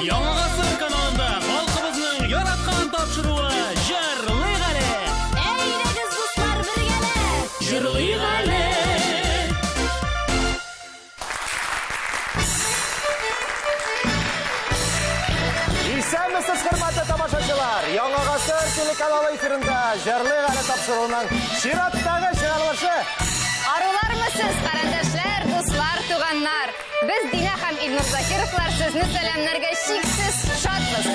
Яңа ғасыр каналында халқыбызның яратқан тапшыруы Жырлыйық әлі. Әйдәгіз дуслар біргәлі. Жырлыйық әлі. Исәнмесез, хөрмәтле тамашачылар! Яңа ғасыр телеканалы эфирында Жырлыйық әлі тапшыруының чираттагы чыгарылышы. Арулармысыз, карандашлар, дуслар, туганнар. Біз Дина һәм Илнур Закировлар сезне сәламнәргә шиксез шатбыз.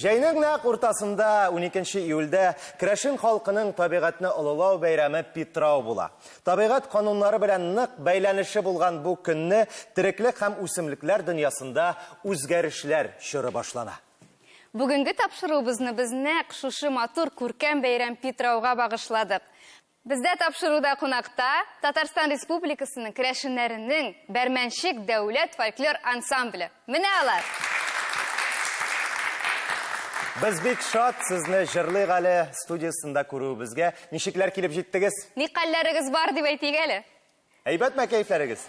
Җәйнең нәкъ уртасында 12 июльдә Керәшен халкының табигатьне олылау бәйрәме Питрау була. Табигать кануннары белән нык бәйләнеше булган бу көнне тереклек һәм үсемлекләр дөньясында үзгәрешләр чоры башлана. Бүгенге тапшыруыбызны без нәкъ шушы матур күркәм бәйрәм Питрауга багышладык. Бездә тапшыруда кунакта Татарстан Республикасының керәшеннәренең Бәрмәнчек дәүләт фольклор ансамбле. Менә алар. Без бик шат сезне Жырлыйық әле студиясында күрүебезгә. Ничекләр килеп җиттегез? Ни хәлләрегез бар дип әйтик әле. Әйбәтме кәйфләрегез?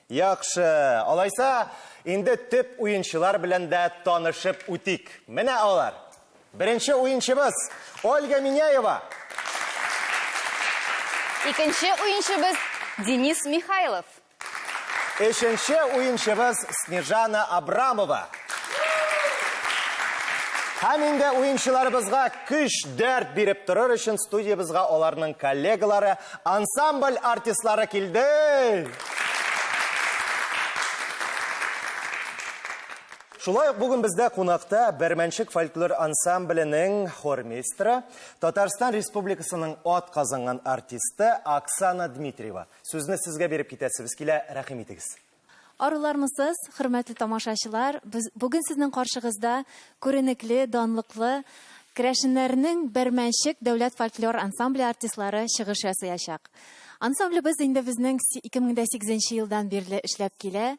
Яхшы. Алайса, инде төп уенчылар белән дә танышып үтик. Менә алар. Беренче уенчыбыз Ольга Миняева. Икенче уенчыбыз Денис Михайлов. Өченче уенчыбыз Снежана Абрамова. Һәм инде уенчыларыбызга көч дәрт биреп торыр өчен студиябызга аларның коллегалары, ансамбль артистлары килде. Шулай бүген бездә кунакта Бәрмәнчек фольклор ансамбленең хормейстеры, Татарстан Республикасының ат казанган артисты Оксана Дмитриева. Сүзне сезгә биреп китәсебез килә, рәхим итегез. Арулармысыз, хөрмәтле тамашачылар, бүген сезнең каршыгызда күренекле, данлыклы Керәшеннәрнең Бәрмәнчек дәүләт фольклор ансамбле артистлары чыгыш ясаячак. Ансамблебез инде безнең 2008 елдан бирле эшләп килә.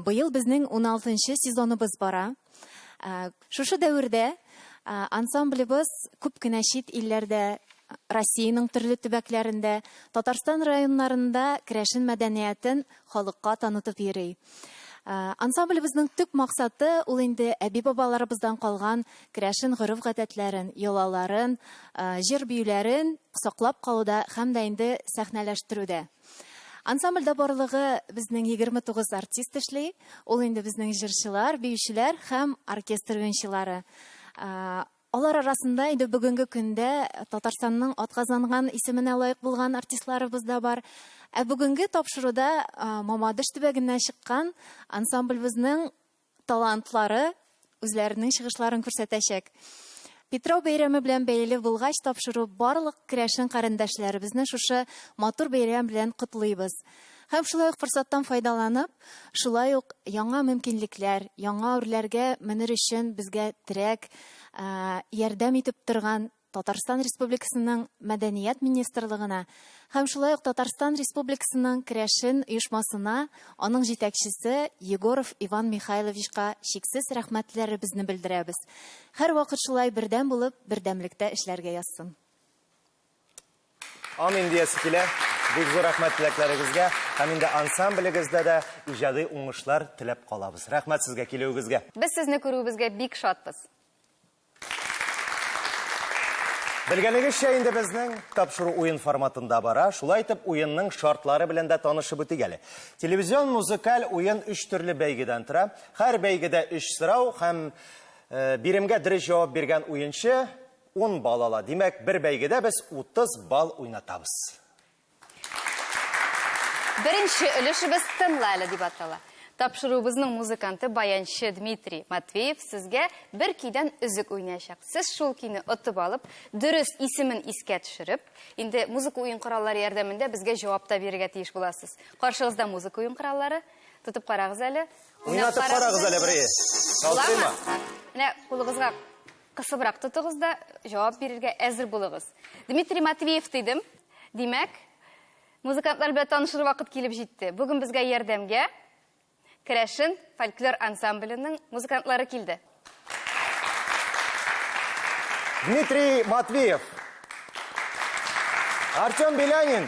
Быел безнең 16нчы сезоныбыз бара. Шушы дәвердә ансамблебыз күп кенә чит илләрдә, Россиянең төрле төбәкләрендә, Татарстан районнарында керәшен мәдәниятен халыкка танытып йөри. Ансамблебезнең төп максаты ул инде әби-бабаларыбыздан калган керәшен гореф-гадәтләрен, йолаларын, җыр-биюләрен саклап калуда һәм дә инде сәхнәләштерүдә. Ансамбльдә барлыгы безнең 29 артист эшли. Ул инде безнең җырчылар, биючеләр һәм оркестр уенчылары. Алар арасында инде бүгенге көндә Татарстанның атказанган исеменә лаек булган артистларыбыз да бар. Бүгенге тапшыруда Мамадыш төбәгеннән чыккан ансамблебезнең талантлары үзләренең чыгышларын күрсәтәчәк. Питрау бәйрәме белән бәйле булгач, тапшыру барлык керәшен карындашларыбызны шушы матур бәйрәм белән котлыйбыз. Һәм шулай ук форсаттан файдаланып, шулай ук яңа мөмкинлекләр, яңа үрләргә менер өчен безгә терәк, ярдәм итеп торган Татарстан Республикасының Мәдәният министрлыгына һәм шулай ук Татарстан Республикасының керәшен оешмасына, аның җитәкчесе Егоров Иван Михайловичка шиксез рәхмәтләребезне белдерәбез. Һәр вакыт шулай бердәм булып, бердәмлектә эшләргә язсын. Амин диясе килә. Бик зур рәхмәт теләкләрегезгә һәм инде ансамблегездә дә иҗади уңышлар теләп калабыз. Рәхмәт сезгә килүегезгә. Без сезне күрүебезгә бик шатбыз. Белгәнегезчә инде безнең тапшыру уен форматында бара. Шулай итеп, уенның шартлары белән дә танышып үтик әле. Телевизион музыкаль уен 3 төрле бәйгедән тора. Һәр бәйгедә 3 сорау һәм биремгә дөрес җавап биргән уенчы 10 балл ала. Димәк, бер бәйгедә без 30 балл уйнатабыз. Беренче өлешебез тынла әле дип атала. Тапшыруыбызның музыканты баянчы Дмитрий Матвеев сезгә бер көйдән үзек уйнаячак. Сез шул көйне отып алып, дөрес исемен искә төшереп, инде музыка уен кораллары ярдәмендә безгә җавап та бирергә тиеш буласыз. Каршыгызда музыка уен кораллары, тотып карагыз әле. Уйнатып карагыз әле бер. Калтыйма. Менә кулыгызга кысыбрак тотыгыз да җавап бирергә әзер булыгыз. Дмитрий Матвеев дидем. Димәк, музыкантлар белән танышыр вакыт килеп җитте. Бүген безгә ярдәмгә Керәшен фольклор ансамбленең музыкантлары килде. Дмитрий Матвеев, Артем Белянин,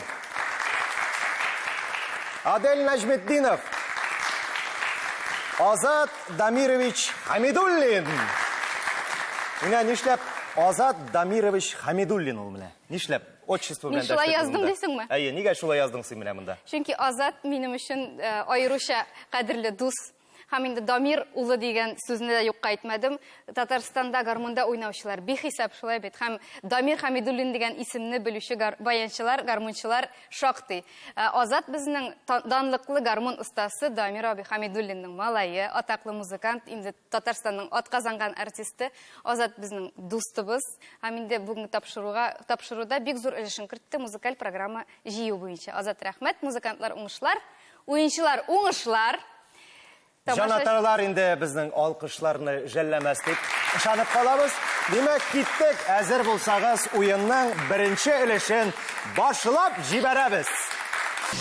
Адель Нәҗметдинов. Азат Дамирович Хамидуллин. Менә нишләп Азат Дамирович Хамидуллин ул менә. Нишләп? Отчество белән Мин шулай яздым дисеңме? Әйе, нигә шулай яздың син менә монда? Чөнки Азат минем өчен аеруча кадерле дус. Һәм инде Дамир улы дигән сүзне дә юкка әйтмәдем. Татарстанда гармунда уйнаучылар бихисап шулай бит. Һәм Дамир Хамидуллин дигән исемне белүче баянчылар, гармунчылар шактый. Азат безнең данлыклы гармун устасы Дамир аби Хамидуллинның малае, атаклы музыкант, инде Татарстанның атказанган артисты. Азат безнең дустыбыз. Һәм инде бүген тапшыруда бик зур өлешен кертте музыкаль программа җыю буенча. Азат, рәхмәт, музыкантлар уңышлар, уенчылар уңышлар. Җанатарлар инде безнең алкышларны жәлләмәс дип ышанып калабыз. Димәк, киттек. Әзер булсагыз, уенның беренче өлешен башлап җибәрәбез.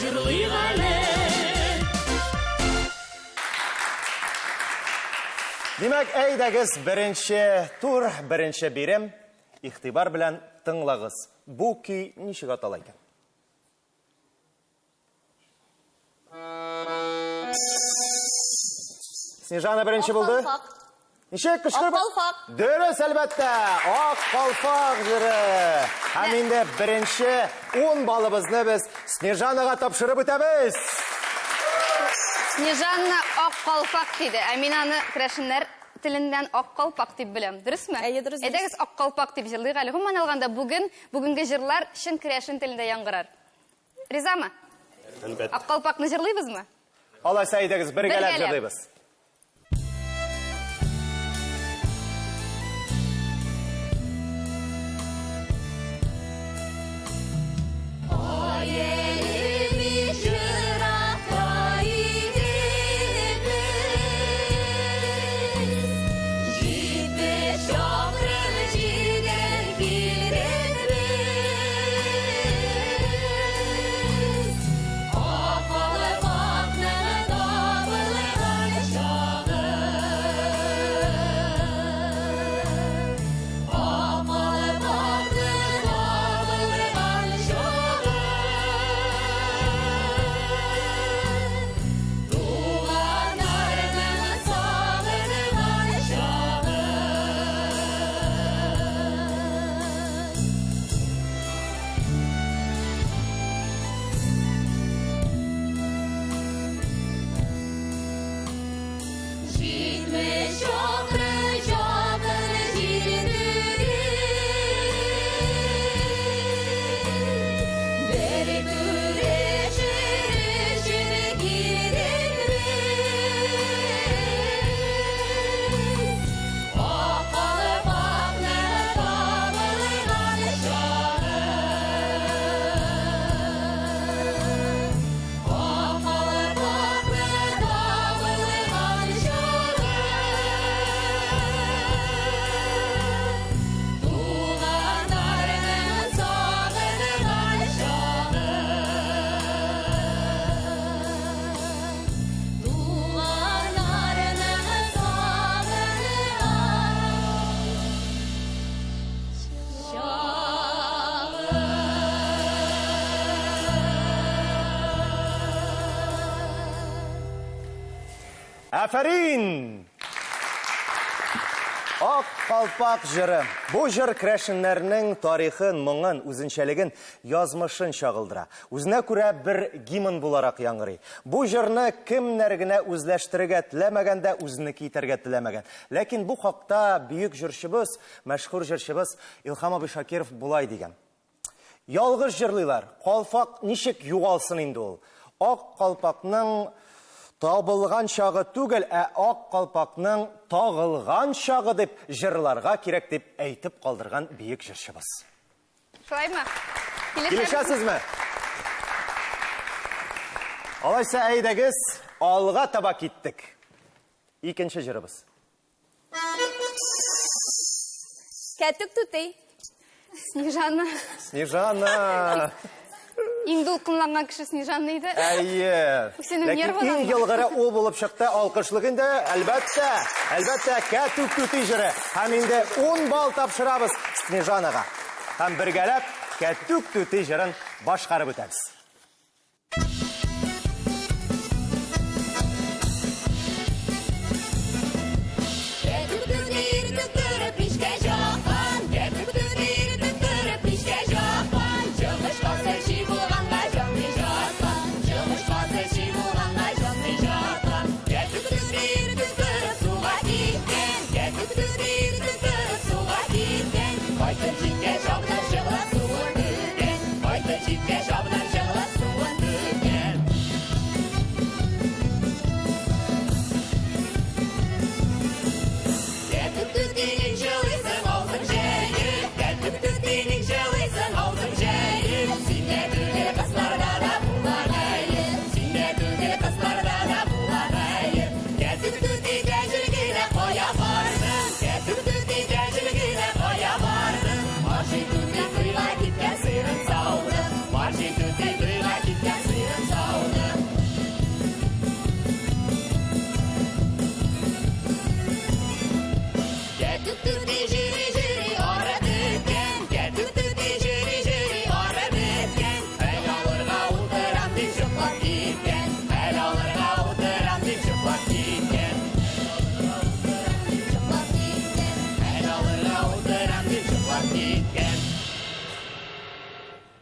Җырлыйк әле. Димәк, әйдәгез беренче тур, беренче бирем. Игътибар белән тыңлагыз. Бу көй ничек атала икән? Снежана беренче булды. Ничек кычкырып? Ак калфак. Дөрес, әлбәттә. Ак калфак җыры. Һәм инде беренче 10 балыбызны без Снежанага тапшырып үтәбез. Снежанна ак калпак диде. Ә мин аны керәшеннәр телендән ак калпак дип беләм. Дөресме? Әйе, дөрес. Әйдәгез ак калпак дип җырлыйк әле. Гомумән алганда бүгенге җырлар чын керәшен телендә яңгырар. Ризамы? Әлбәттә. Ак калпакны җырлыйбызмы? Алайса, әйдәгез бергәләп Бергәләп. җырлыйбыз. Афарин! Ак калпак җыры. Бу җыр керәшеннәрнең тарихын, моңын, үзенчәлеген, язмышын чагылдыра. Үзенә күрә бер гимн буларак яңгырый. Бу җырны кемнәр генә үзләштерергә теләмәгәндә, үзенеке итәргә теләмәгән. Ләкин бу хакта бөек җырчыбыз, мәшһүр җырчыбыз Илһам абый Шакиров булай дигән. Ялгыш җырлыйлар. Калфак ничек югалсын инде ул? Ак калпакның табылган чагы түгел, ак калпакның тагылган чагы дип җырларга кирәк дип әйтеп калдырган бөек җырчыбыз. Шулаймы? Килешәсезме? Алайса, әйдәгез, алга таба киттек. Икенче җырыбыз. Кәтүк түтей. Снежана. Снежана. Иң дулкынланган кеше Снежана иде. Әйе. Синең Ләкин нервыңнан иң елгыры ул булып чыкты, алкышлык инде. Әлбәттә, кәтүк түти җыры. Һәм инде 10 бал тапшырабыз Снежанага. Һәм бергәләп кәтүк түти җырын башкарып үтәбез.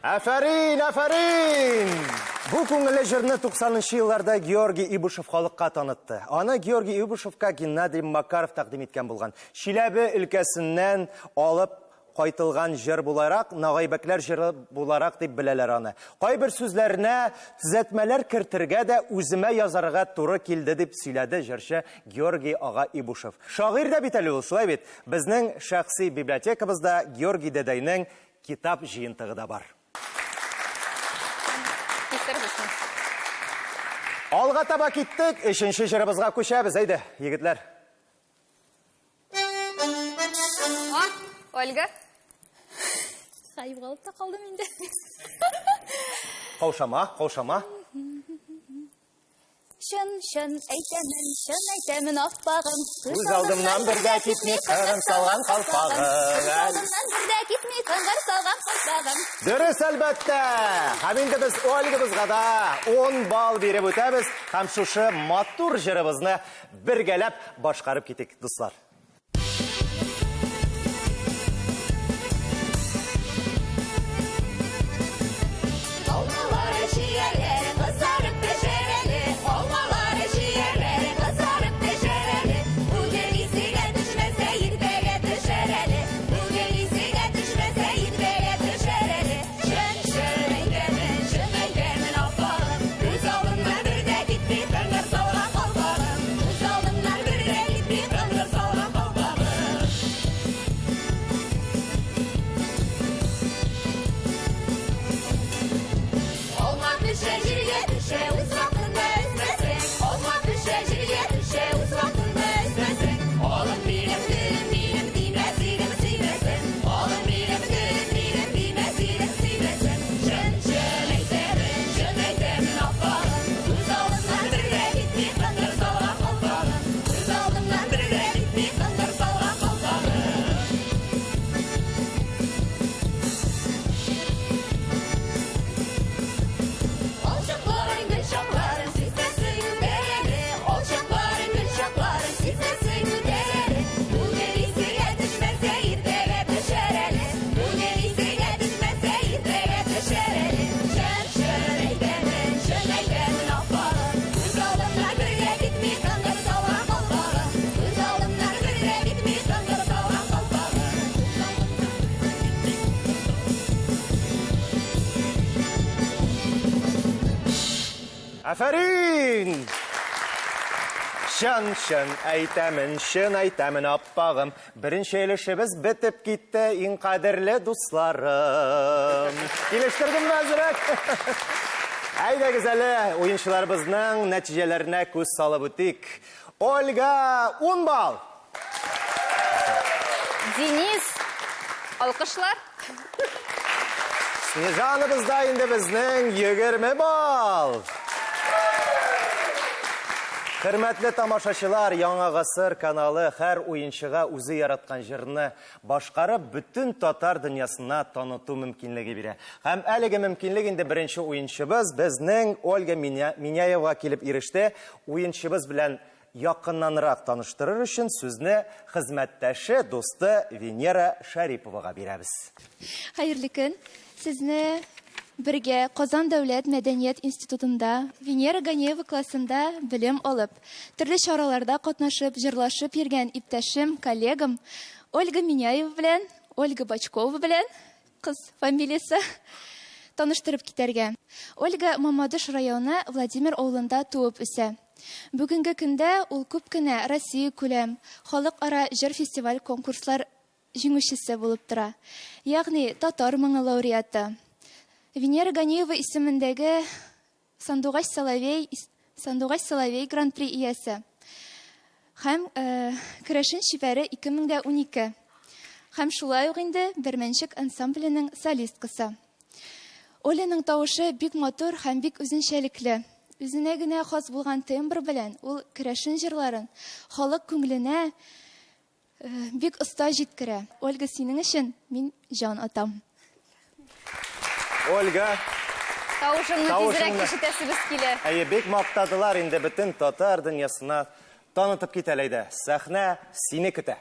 Афарин, афарин! Бу күңелле җырны 90-нчы елларда Георгий Ибушев халыкка танытты. Аны Георгий Ибушевка Геннадий Макаров тәкъдим иткән булган. Чиләбе өлкәсеннән алып кайтылган җыр буларак, Нагайбәкләр җыры буларак дип беләләр аны. Кайбер сүзләренә төзәтмәләр кертергә дә үземә язарга туры килде дип сөйләде җырчы Георгий ага Ибушев. Шагыйрь дә бит әле ул, шулай бит. Безнең шәхси библиотекабызда Георгий дәдәйнең китап җыентыгы да бар. Алга таба киттек, 3нче җырыбызга күчәбез, әйдә, егетләр. Ольга. Хайып қалып та қалдым енді. Каушама. Шын әйтәмен аппағым. Үз алдымнан бірдә китмей қырын салған қалпағым. Алдымнан бірдә китмей қыңғыр салған қалпағым. Дөрес, әлбәттә. Һәм инде без Ольгабызга да 10 балл биреп үтәбез. Һәм шушы матур җырыбызны бергәләп башкарып китик, дуслар. Афарин! Шын әйтәмен аппағым. Беренче өлешебез бетеп китте, иң кадерле дусларым. Килештердем мәзрәк. Әйдәгез әле, уенчыларыбызның нәтиҗәләренә күз салып үтик. Ольга 10 балл. Денис, алкышлар. Снежаныбызда инде безнең 20 балл. Хөрмәтле тамашачылар, Яңа гасыр каналы һәр уенчыга үзе яраткан җырны башкарып бөтен татар дөньясына таныту мөмкинлеге бирә. Һәм әлеге мөмкинлек инде беренче уенчыбыз безнең Ольга Миняева килеп иреште. Уенчыбыз белән якыннанрак таныштырыр өчен сүзне хезмәттәше, дусты Венера Шариповага бирәбез. Хәерле көн. Сезне бергә Казан дәүләт мәдәният институтында Венера Ганиева классында белем алып, төрле чараларда катнашып, җырлашып йөргән иптәшем, коллегам Ольга Миняева белән, Ольга Бачкова белән, кыз фамилиясе, таныштырып китәргә. Ольга Мамадыш районы Владимир авылында туып үсә. Бүгенге көндә ул күп кенә Россия күләм халыкара җыр фестиваль конкурслар җиңүчесе булып тора. Ягъни татар моңы лауреаты. Венера Ганиева исемендәге Сандугач Соловей гран-при иясе. Һәм керәшен шифәре 2012. Һәм шулай ук инде Бермәнчек ансамбленең солисткасы. Оляның тавышы бик матур һәм бик үзенчәлекле. Үзенә генә хас булган тембр белән ул керәшен җырларын халык күңеленә бик оста җиткерә. Ольга, синең өчен мин җан атам. Ольга, Тавышыңны тизрәк ишетәсебез килә. әйе, бик мактадылар инде бөтен татар дөньясына танытып китәләйдә. Сәхнә сине көтә.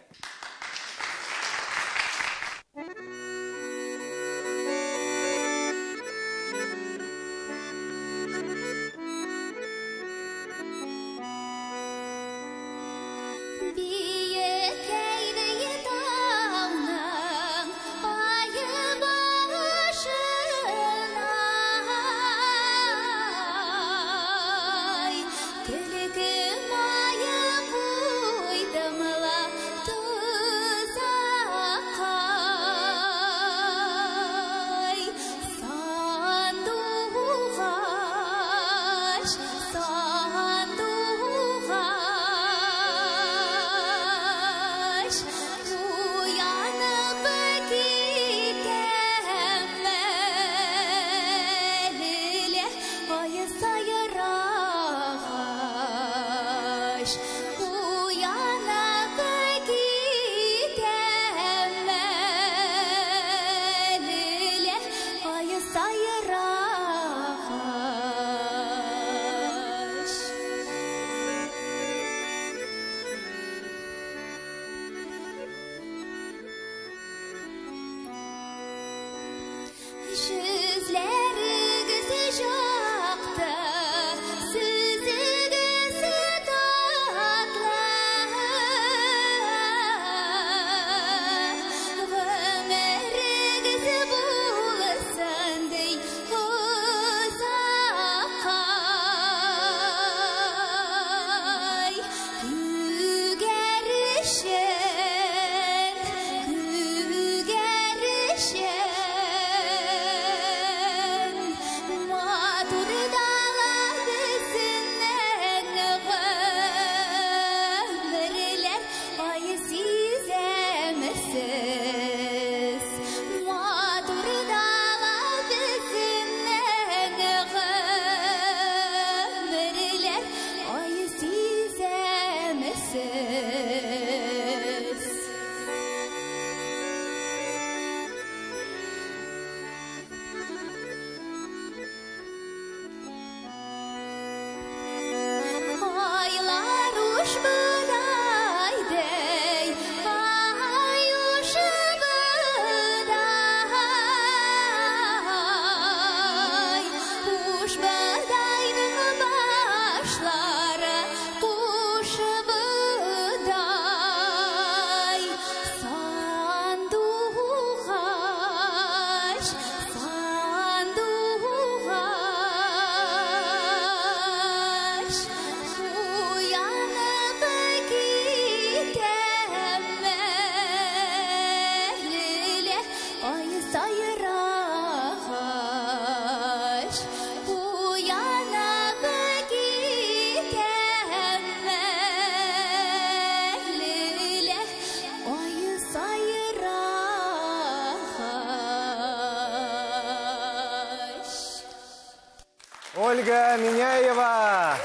Ольга Миняева.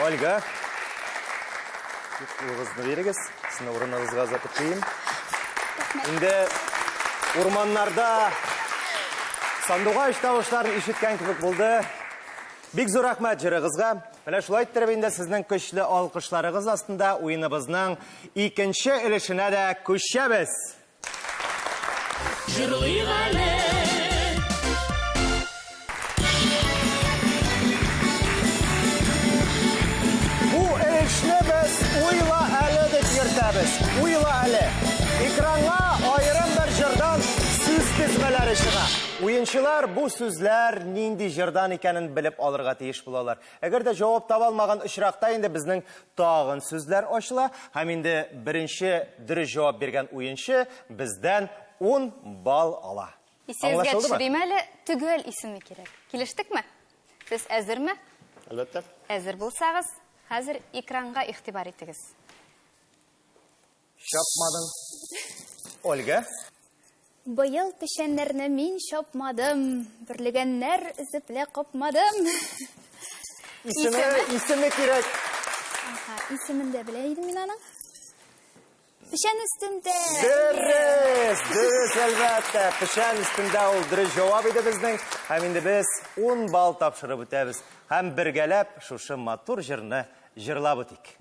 Ольга. Ұлғызды беріңіз. Сіздің орныңызға запыт дейін. Енді орманларда сандуға іштауыштарын ишеткен кебек болды. Бик зор рахмат жырығызға. Менә шулай тәрбиендә сезнең көчле алкышларыгыз астында уеныбызның икенче өлешенә дә күчәбез. Җырлыйк әле. Бу өлешне без уйла әле дип йөртәбез. Уйла әле. Экранга аерым бер җырдан сүз тезмәләре чыга. Уенчылар бу сүзләр нинди җырдан икәнен белеп алырга тиеш булалар. Әгәр дә җавап таба алмаган очракта инде безнең тагын сүзләр ачыла, һәм инде беренче дөрес җавап биргән уенчы бездән 10 балл ала. Исегезгә төшерим әле, төгәл исеме кирәк. Килештекме? Сез әзерме? Әлбәттә. Әзер булсагыз, хәзер экранга игътибар итегез. Шапмадың. Ольга. Быел пешәннәрне мин шапмадым, берлегәннәр эзеплә капмадым. Исеме кирәк. Исемен дә белә идем мин аның. Пешән өстендә. Дөрес, әлбәттә. Пешән өстендә ул дөрес җавап иде безнең. Һәм инде без 10 балл тапшырып үтәбез. Һәм бергәләп шушы матур җырны җырлап үтик.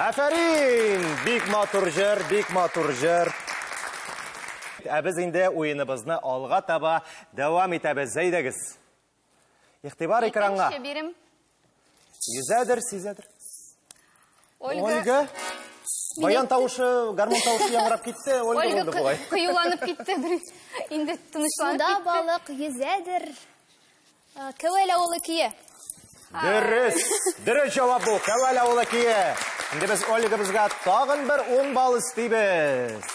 Афарин! Бик матур жыр, бик матур жыр. Біз инде ойыныбызны алға таба давам итәбез. Зәйдәгіз. Ихтибар экранға. Екінші берім. Езәдір, сезәдір. Ольга. Баян тауышы, гармон тауышы яңырап кетті. Ольга болды бұлай. Қиюланып кетті. Инде тынышланып Суда кетті. балық yüzədir. Көвәл ауылы кие. Дұрыс жауап бұл. Кәвәл ауылы кие. Енді біз Ольга бізге тағын бір 10 бал істейбіз.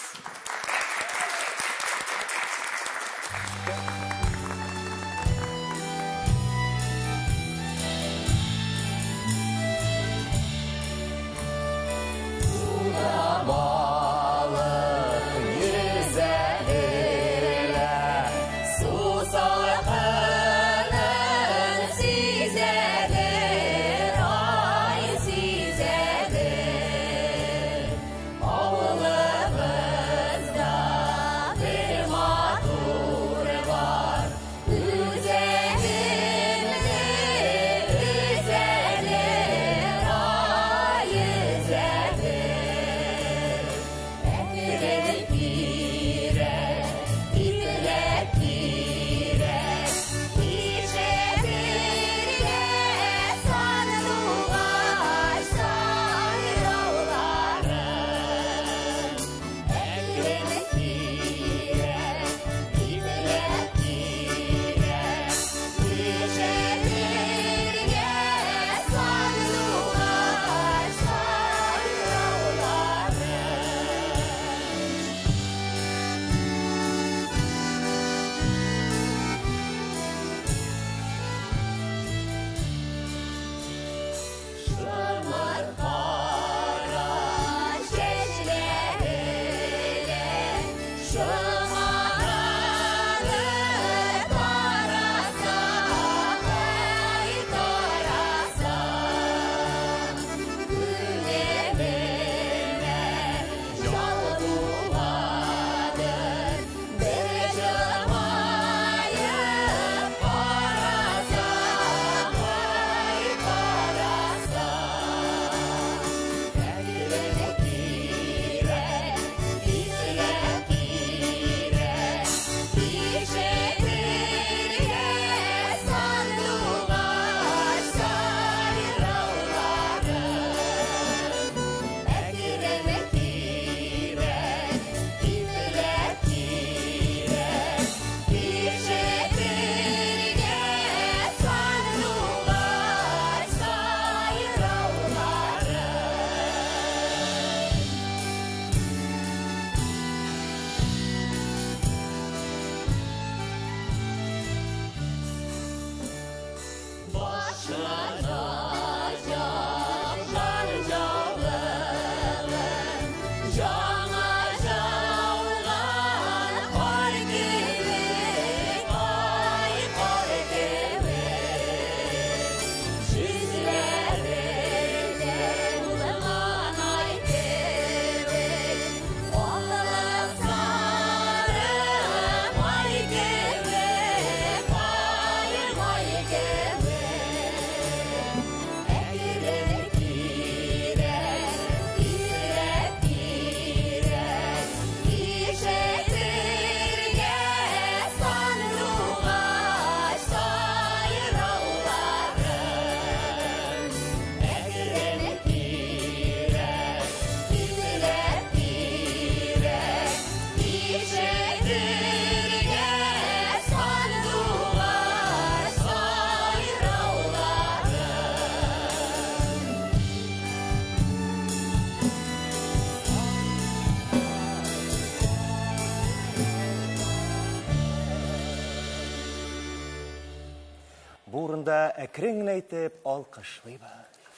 Бурында әкрен әйтеп алқышлыйбыз.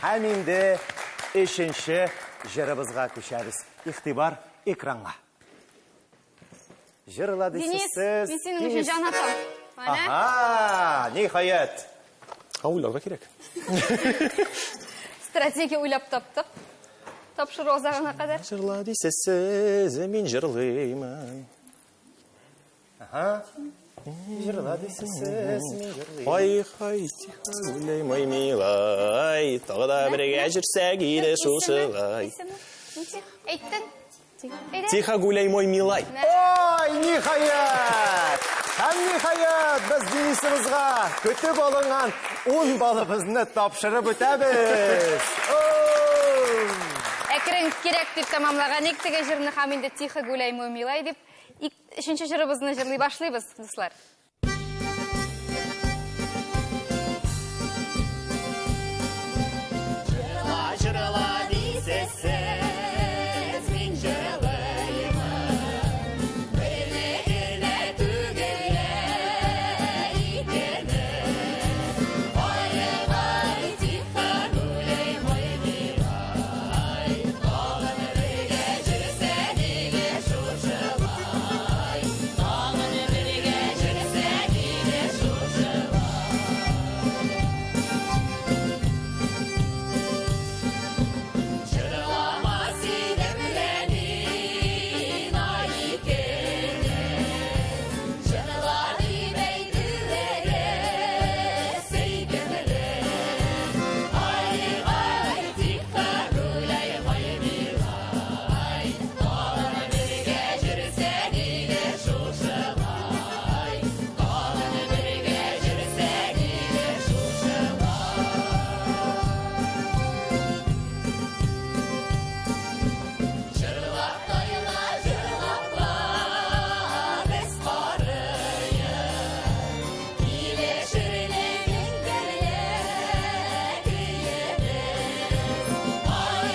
Һәм инде үшінші жырыбызга күчәбез. Ихтибар экранга. Жырлады Денис, сез. мен сенің үшін жан атам. Аха, нихаят. Ойларға керек. Стратегия ойлап таптық. Тапшыру озағына қадар. Жырлады сіз, мен жырлаймын. Аха. Жырла дейсіз, мен жырлайым. Ай-хай, тихо гуляй, мой милай, тағы да бірге жүрсек еді шушылай. Әйттің? Тихо гуляй, мой милай. Ой, нихаят! Һәм нихаят, біз Денисімізға көтіп алынған 10 балыбызны тапшырып өтәбіз. Әкірін керек деп тамамлаған ектіге жырны хаминді тихо гуляй мой милай деп, үшінші жырыбызны жырлай башлайбыз, достар. Жырла дейсіз, мен жырлайым. Бірлігіне түгеле екені. Ой, тихо гуляй, мой милай. Тағын бірге жүрсе неге шошылай. Тағын бірге жүрсе неге шошылай. Жырлама сенімленін айкені. Жырла демейділері сейгімілі. Ай, тихо гуляй, мой милай. Тағын бірге жүрсе неге шошылай. Тағын бірге жүрсе неге шошылай. Жырлап тойла, жырлапла, біз барайық. Келе жүрленген бірлігіміз. Ай,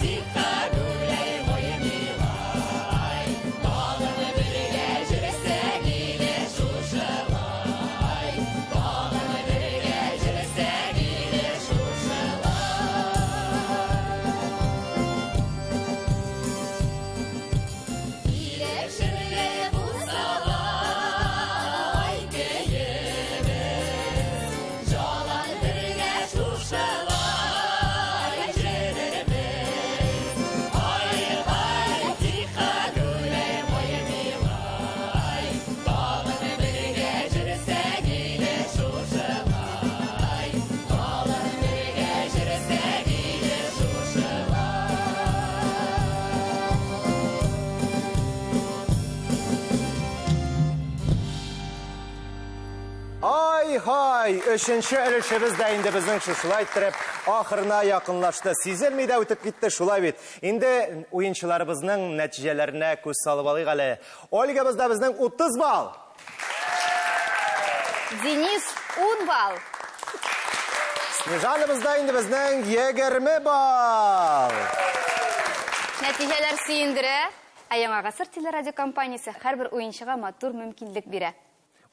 тихо гуляй, мой милай. Тағын бірге жүрсе неге шошылай. Тағын бірге жүрсе неге шошылай. Келіп жүрге бұзаға айкейіміз. Жалан бірге шошылай жүрерміз. Ай, тихо гуляй, мой милай. Тағын бірге жүрсе неге шошылай. Тағын бірге жүрсе неге шошылай. Ай-хай, үшінші ілішіміз де енді біздің шушылай тұрып, ақырына яқынлашты. Сезілмей де өтіп кетті шулай бет. Енді ойыншыларымыздың нәтижелеріне көз салып алайық әлі. Ольга бізде біздің 30 бал. Денис 10 бал. Снежаны бізде енді біздің 20 бал. Нәтижелер сүйіндірі. Аяңа ғасыр телерадио компаниясы әрбір ойыншыға матур мүмкіндік бере.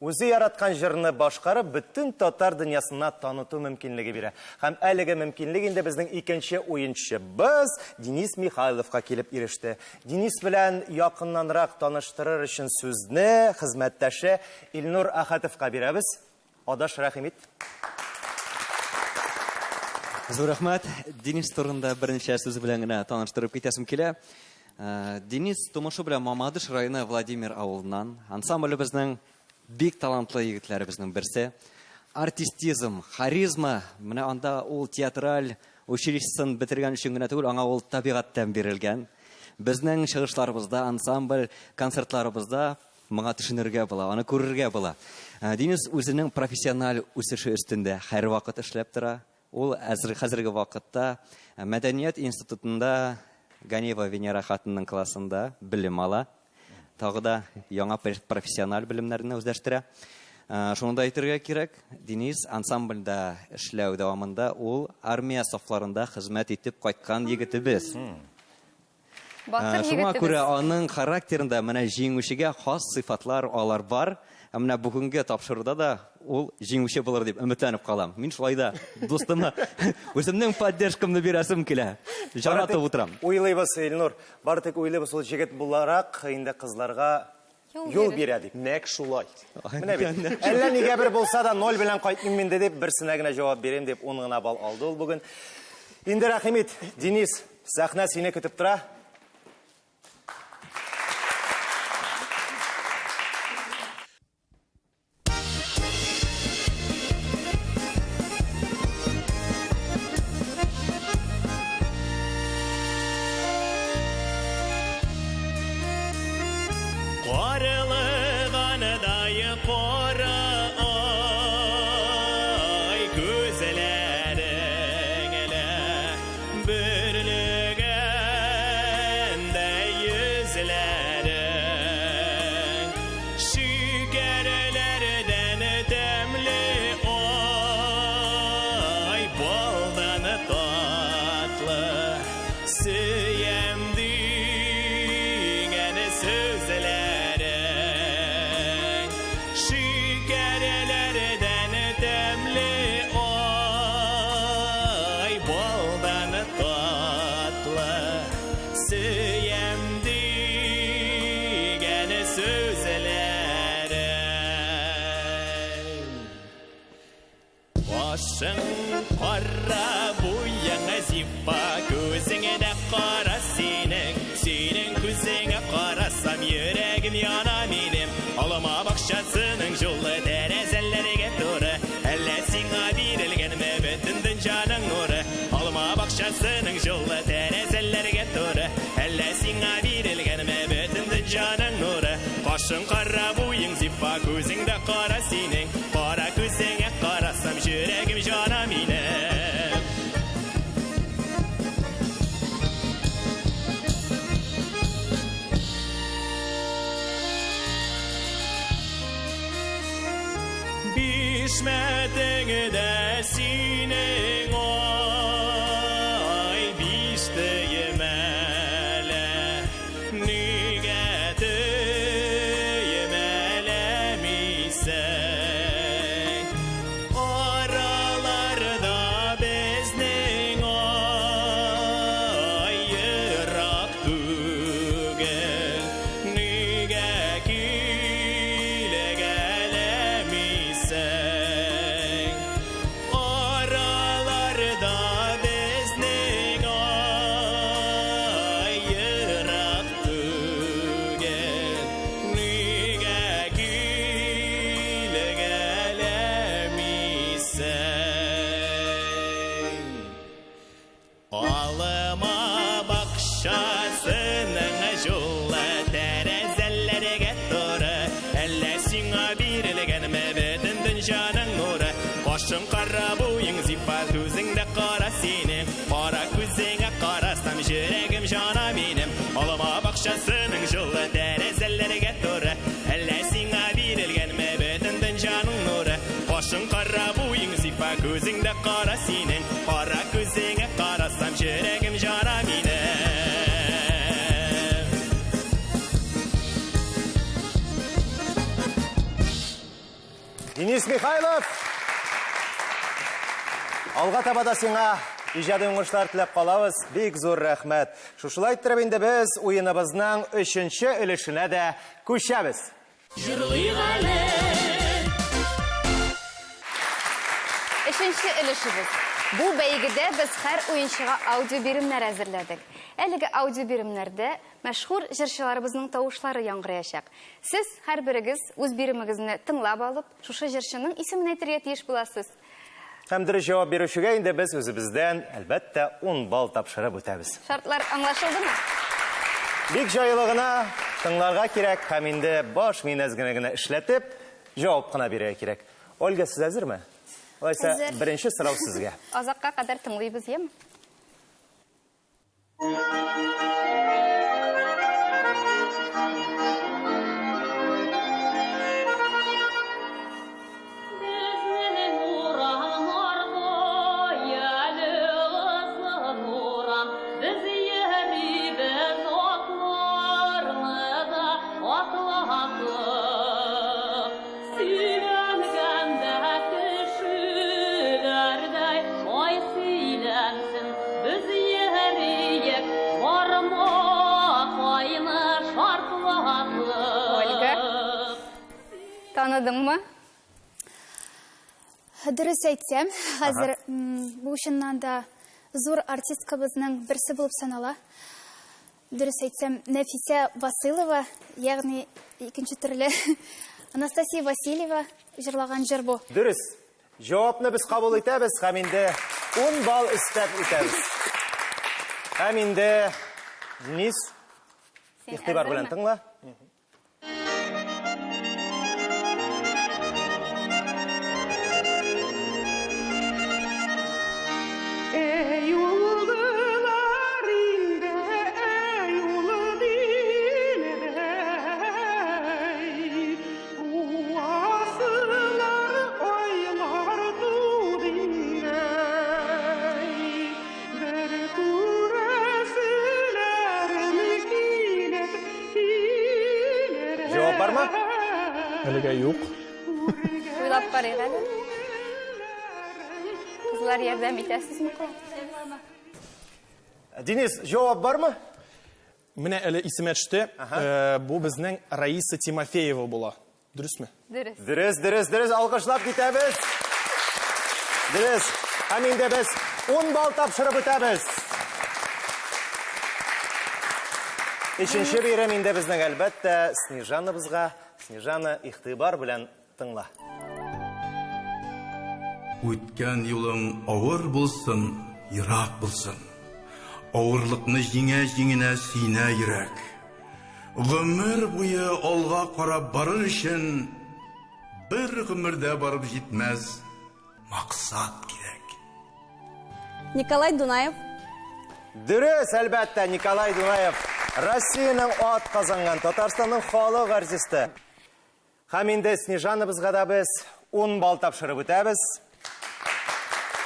Өзі яратқан жырны башқарып, бүтін татар дүниясына таныту мүмкінлігі бере. Һәм әлігі мүмкінлік енді біздің екінші ойыншы біз Денис Михайловқа келіп ирешті. Денис білән яқыннанрақ таныштырыр үшін сөзні қызметтәші Илнур Ахатовқа береміз. Адаш рахимет. Зур рахмат. Денис турында бірнеше сөз белән генә таныштырып китәсем килә. Денис тумышы белән Мамадыш районы Владимир авылыннан. Ансамблебезнең бик талантлы егетләребезнең берсе. Артистизм, харизма, менә анда ул театраль училищесын бетергән өчен генә түгел, аңа ул табигатьтән бирелгән. Безнең чыгышларыбызда, ансамбль концертларыбызда моңа төшенергә була, аны күрергә була. Денис үзенең профессиональ үсеше өстендә һәр вакыт эшләп тора. Ул хәзерге вакытта Мәдәният институтында Ганева Венера хатынның классында белем ала. Тагы да яңа профессиональ белемнәрне үзләштерә. Шунда әйтергә кирәк, Денис ансамбльдә эшләү дәвамында ул армия сафларында хезмәт итеп кайткан егетебез. Батыр Шуңа күрә егетебез. аның характерында менә җиңүчегә хас сыйфатлар алар бар. Менә бүгенге тапшыруда да ул җиңүче булыр дип өметләнеп калам. Мин шулай да дустыма үземнең поддержкамны бирәсем килә. Жаратып утырам. Уйлыйбыз, Илнур. Бары тик уйлыйбыз, ул җегет буларак инде кызларга юл бирә дип. Нәк шулай. Менә бит. Әллә нигә бер булса да 0 белән кайтмыйм инде дип, берсенә генә җавап бирәм дип 10 гына бал алды ул бүген. Инде рәхимет, Денис, сәхнә сине көтеп тора. bürlüğünde yüzlerin şekerlerden demli oy baldan tatlı süyemdiğen sözlerin şekerlerden demli oy baldan tatlı süyemdiğen sözlerin başın kara buyana zippa gözüne de kara senin gözüne karasam yüreğim yana benim alma bakşasının yolu terezellerine doğru elle sina birilgen bütün dünyanın nuru alma bakşasının yolu terezellerine doğru elle sina birilgen bütün dünyanın nuru başın kara buyun zippa gözünde kara senin kara gözüne karasam yüreğim yana benim Bişmedin senin oy bişteyemele nigeteyemele misen aralarda beznin oy yırak tügel nige kile gelemisen aralarda beznin oy yırak tügel nige kile gelemisen alma bakşasının yolu terezellerine doğru ellesine birilgen bütün dünyanın nuru başın kara buyun zippa gözünde kara senin kara gözüne karasam yüreğim yana benim alma bakşasının yolu terezellerine doğru ellesine birilgen bütün dünyanın nuru başın kara buyun zippa gözünde kara senin kara gözüne karasam yüreğim yana benim Денис Михайлов. Алға табада сиңа ижады уңышлар тілеп қалабыз. Бик зор рәхмәт. Шушылай иттереп инде без уеныбызның 3-нче өлешенә дә күчәбез. Үшінші өлешебез. Бұл бәйгедә без һәр уенчыга аудио биремнәр әзерләдек. Әлеге аудио биремнәрдә мәшһүр җырчыларыбызның тавышлары яңгыраячак. Сез һәр берегез үз биремегезне тыңлап алып, шушы җырчының исемен әйтергә тиеш буласыз. Һәм дөрес җавап бирүчегә инде без үзебездән әлбәттә 10 балл тапшырып үтәбез. Шартлар аңлашылдымы? Бик җайлы гына тыңларга кирәк һәм инде баш минәзгенә генә эшләтеп җавап кына бирергә кирәк. Ольга, сез әзерме? Алайса, Әзер. беренче сорау сезгә. Азакка кадәр тыңлыйбыз, яме? Безнең урам арбоялы ызын урам, без йөрибез атларны да атлатып. Сөйләнгәндә кешеләрдәй ай сөйләнсен, без йөриек бармак айны шартлатып. Ольга. Таныдыңмы? Дөрес әйтсәм, хәзер бу чыннан да зур артисткабызның берсе булып санала. Дөрес әйтсәм, Нәфисә Василова, ягъни икенче төрле Анастасия Васильева җырлаган җыр бу. Дөрес. Җавапны без кабул итәбез һәм инде 10 балл өстәп үтәбез. Һәм инде Денис, Син игътибар белән әзерме? тыңла. Ey oğlum Әлегә юк. Уйлап карыйк әле. Кызлар ярдәм итәсезме? Денис, җавап бармы? Менә әле исемә төште. Бу безнең Раиса Тимофеева була. Дөресме? Дөрес. Дөрес. Алкышлап китәбез. Дөрес. Һәм инде без 10 балл тапшырып үтәбез. Ишенче бәйрәм инде безнең әлбәттә Снежанабызга. Снежана, игътибар белән тыңла. Үткән юлың авыр булсын, ерак булсын. Авырлыкны җиңә синә йөрәк. Гомер буе алга карап барыр өчен бер гомердә барып җитмәс максат кирәк. Николай Дунаев. Дөрес, әлбәттә, Николай Дунаев. Россиянең ат казанган Татарстанның халык артисты. Һәм инде Снежанабызга да без 10 балл тапшырып үтәбез.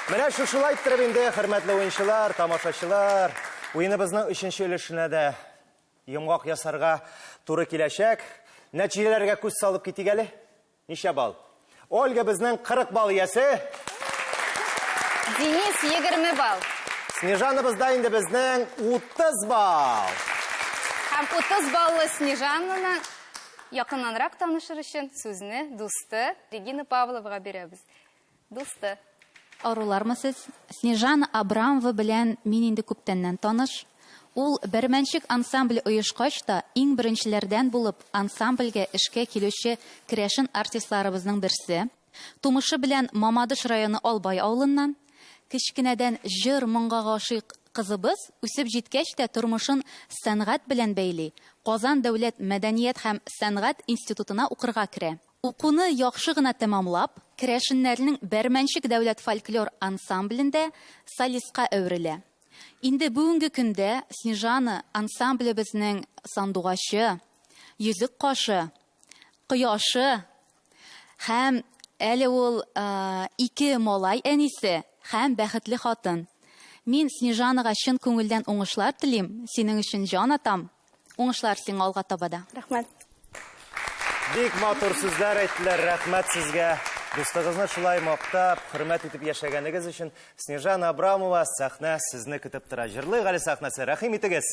Менә шушылай иттереп инде, хөрмәтле уенчылар, тамашачылар, уеныбызның 3нче өлешенә дә йомгак ясарга туры киләчәк. Нәтиҗәләргә күз салып китик әле. Ничә балл? Ольга безнең 40 балл иясе. Денис 20 балл. Снежанабызда инде безнең 30 балл. Һәм 30 баллы Снежананы якыннанрак танышыр өчен сүзне дусты Регина Павловага бирәбез. Дусты. Арулармысыз? Снежана Абрамова белән мин инде күптәннән таныш. Ул бермәнчек ансамбль оешкач та иң беренчеләрдән булып ансамбльгә эшкә килүче керәшен артистларыбызның берсе. Тумышы белән Мамадыш районы Албай авылыннан. Кечкенәдән җыр моңга гашыйк кызыбыз үсеп җиткәч тә тормышын сәнгать белән бәйли. Казан дәүләт мәдәният һәм сәнгать институтына укырга керә. Укуны яхшы гына тәмамлап, керәшеннәрнең Бәрмәнчек дәүләт фольклор ансамблендә солистка әверелә. Инде бүгенге көндә Снежана ансамблебезнең сандугачы, йөзек кашы, кояшы һәм әле ул 2 малай әнисе һәм бәхетле хатын. Мин Снежанага чын күңелдән уңышлар телим. Синең өчен җан атам. Уңышлар сиңа алга табада. Рәхмәт. Бик матур сүзләр әйттеләр. Рәхмәт сезгә. Дустыгызны шулай мактап, хөрмәт итеп яшәгәнегез өчен Снежана Абрамова сәхнә сезне көтеп тора. Җырлый Гали сәхнәсе. Рәхим итегез.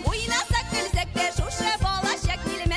Уйнасак көлсәк тә шушы балачак килмәс.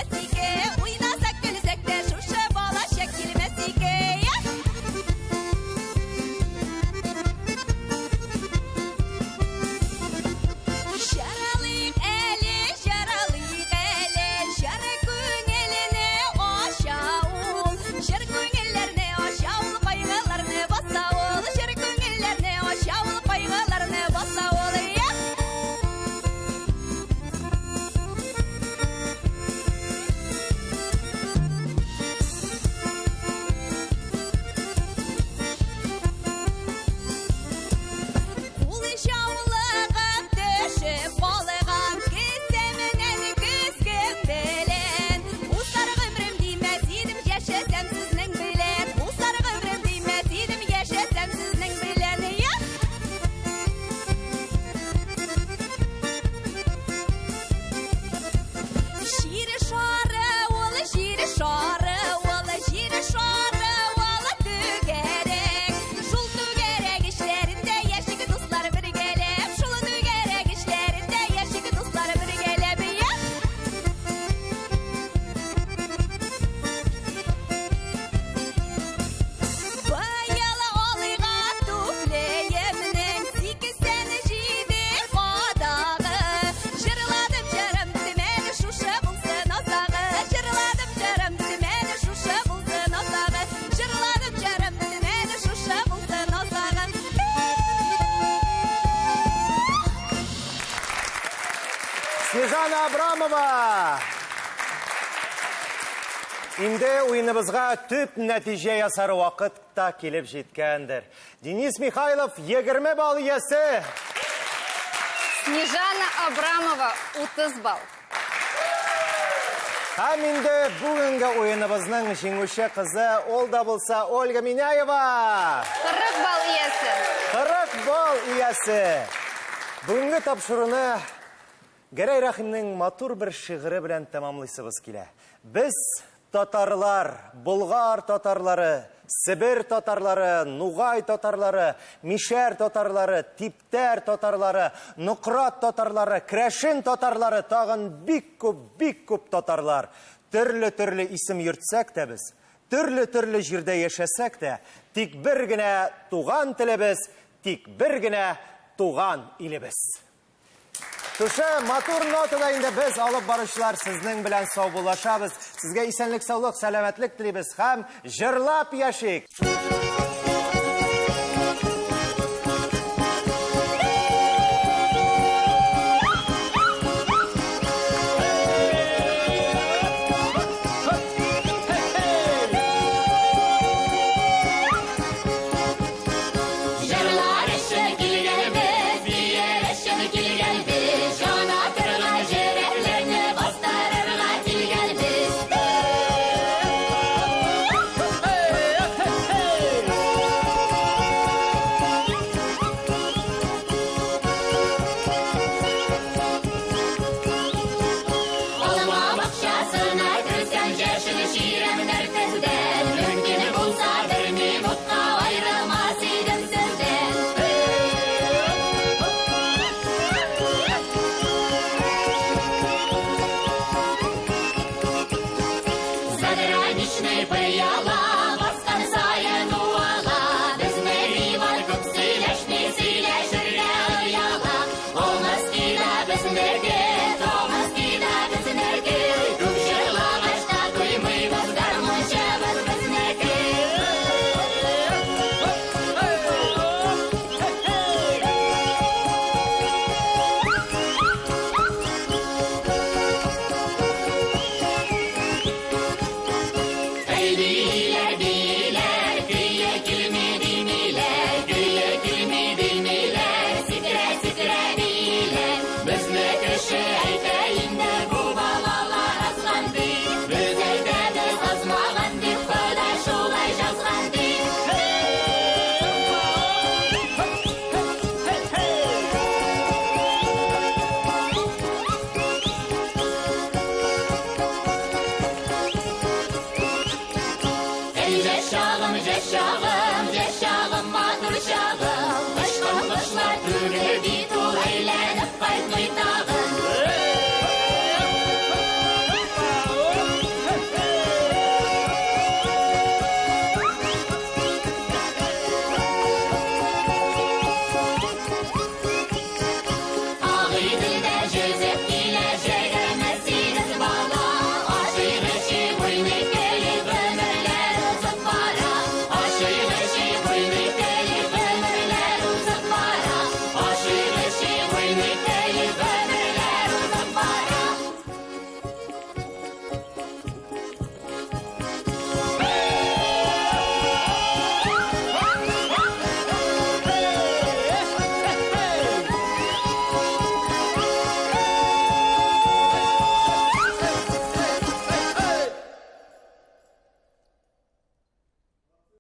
Снежана Абрамова. Инде уйныбызга төп нәтиҗә ясар вакыт та килеп җиткәндер. Денис Михайлов 20 балл иясе. Снежана Абрамова 30 балл. Һәм инде бүгенге уеныбызның җиңүче кызы ул да булса Ольга Миняева. 40 балл иясе. 40 балл иясе. Бүгенге тапшыруны Гәрәй Рәхимнең матур бер шигыре белән тәмамлыйсыбыз килә. Без татарлар, Болгар татарлары, Сибир татарлары, Нугай татарлары, Мишәр татарлары, Типтәр татарлары, Нукрат татарлары, Крәшин татарлары, тагын бик күп татарлар. Төрле исем йөртсәк тә без, төрле җирдә яшәсәк тә, тик бер генә туган телебез, тик бер генә туган илебез. Шушы матур нотада инде без алып баручылар сезнең белән саубуллашабыз. Сезгә исәнлек, саулык, сәламәтлек телибез һәм җырлап яшик.